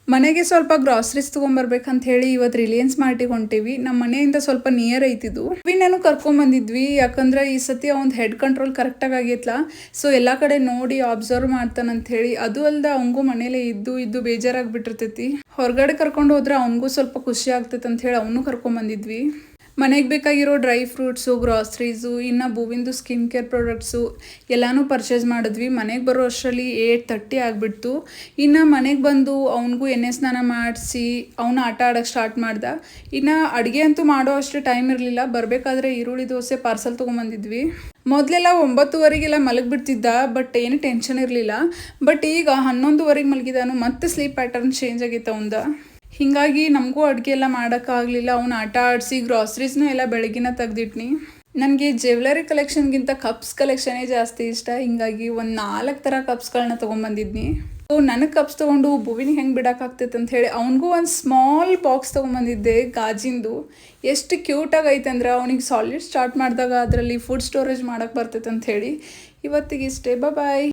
ಮನೆಗೆ ಸ್ವಲ್ಪ ಗ್ರಾಸರೀಸ್ ತೊಗೊಂಬರ್ಬೇಕಂತ ಹೇಳಿ ಇವತ್ತು ರಿಲಯನ್ಸ್ ಮಾರ್ಟಿಗೆ ಹೊಂಟೀವಿ. ನಮ್ಮ ಮನೆಯಿಂದ ಸ್ವಲ್ಪ ನಿಯರ್ ಐತಿದು. ನಾನು ಕರ್ಕೊಂಬಂದಿದ್ವಿ ಯಾಕಂದ್ರೆ ಈ ಸತಿ ಅವ್ನ ಹೆಡ್ ಕಂಟ್ರೋಲ್ ಕರೆಕ್ಟಾಗಿ ಆಗೈತ್ಲ. ಸೊ ಎಲ್ಲ ಕಡೆ ನೋಡಿ ಅಬ್ಸರ್ವ್ ಮಾಡ್ತಾನಂತ ಹೇಳಿ. ಅದು ಅಲ್ದ ಅವಂಗೂ ಮನೇಲೆ ಇದ್ದು ಬೇಜಾರಾಗ್ಬಿಟ್ಟಿರ್ತೈತಿ. ಹೊರಗಡೆ ಕರ್ಕೊಂಡು ಹೋದ್ರೆ ಅವನಿಗೂ ಸ್ವಲ್ಪ ಖುಷಿ ಆಗ್ತೈತೆ ಅಂತ ಹೇಳಿ ಅವನು ಕರ್ಕೊಂಬಂದಿದ್ವಿ. ಮನೆಗೆ ಬೇಕಾಗಿರೋ ಡ್ರೈ ಫ್ರೂಟ್ಸು, ಗ್ರಾಸರೀಸು, ಇನ್ನು ಭೂವಿಂದು ಸ್ಕಿನ್ ಕೇರ್ ಪ್ರಾಡಕ್ಟ್ಸು ಎಲ್ಲನೂ ಪರ್ಚೇಸ್ ಮಾಡಿದ್ವಿ. ಮನೆಗೆ ಬರೋ ಅಷ್ಟರಲ್ಲಿ 8:30 ಆಗಿಬಿಡ್ತು. ಇನ್ನು ಮನೆಗೆ ಬಂದು ಅವನಿಗೂ ಎಣ್ಣೆ ಸ್ನಾನ ಮಾಡಿಸಿ ಅವನು ಆಟ ಆಡೋಕ್ಕೆ ಸ್ಟಾರ್ಟ್ ಮಾಡ್ದೆ. ಇನ್ನು ಅಡುಗೆ ಅಂತೂ ಮಾಡೋ ಅಷ್ಟು ಟೈಮ್ ಇರಲಿಲ್ಲ. ಬರಬೇಕಾದ್ರೆ ಈರುಳ್ಳಿ ದೋಸೆ ಪಾರ್ಸಲ್ ತೊಗೊಂಬಂದಿದ್ವಿ. ಮೊದಲೆಲ್ಲ 9:30 ಮಲಗಿಬಿಡ್ತಿದ್ದ, ಬಟ್ ಏನು ಟೆನ್ಷನ್ ಇರಲಿಲ್ಲ. ಬಟ್ ಈಗ 11:30 ಮಲಗಿದಾನು. ಮತ್ತೆ ಸ್ಲೀಪ್ ಪ್ಯಾಟರ್ನ್ ಚೇಂಜ್ ಆಗೈತೆ ಅವಂದ. ಹೀಗಾಗಿ ನಮಗೂ ಅಡುಗೆ ಎಲ್ಲ ಮಾಡೋಕ್ಕಾಗಲಿಲ್ಲ. ಅವ್ನು ಆಟ ಆಡಿಸಿ ಗ್ರಾಸರೀಸ್ನೂ ಎಲ್ಲ ಬೆಳಗಿನ ತೆಗ್ದಿಟ್ನಿ. ನನಗೆ ಜ್ಯುವೆಲರಿ ಕಲೆಕ್ಷನ್ಗಿಂತ ಕಪ್ಸ್ ಕಲೆಕ್ಷನೇ ಜಾಸ್ತಿ ಇಷ್ಟ. ಹೀಗಾಗಿ ಒಂದು 4 ಥರ ಕಪ್ಸ್ಗಳನ್ನ ತೊಗೊಂಬಂದಿದ್ನಿ. ಸೊ ನನಗೆ ಕಪ್ಸ್ ತೊಗೊಂಡು ಭುವಿನಿಗೆ ಹೆಂಗೆ ಬಿಡೋಕ್ಕಾಗ್ತೈತೆ ಅಂತ ಹೇಳಿ ಅವನಿಗೂ ಒಂದು ಸ್ಮಾಲ್ ಬಾಕ್ಸ್ ತೊಗೊಂಬಂದಿದ್ದೆ ಗಾಜಿಂದು. ಎಷ್ಟು ಕ್ಯೂಟಾಗಿ ಐತೆ ಅಂದ್ರೆ ಅವನಿಗೆ ಸಾಲಿಡ್ ಸ್ಟಾರ್ಟ್ ಮಾಡಿದಾಗ ಅದರಲ್ಲಿ ಫುಡ್ ಸ್ಟೋರೇಜ್ ಮಾಡೋಕ್ಕೆ ಬರ್ತೈತೆ ಅಂತ ಹೇಳಿ. ಇವತ್ತಿಗೆ ಇಷ್ಟೇ. ಬಾಯ್.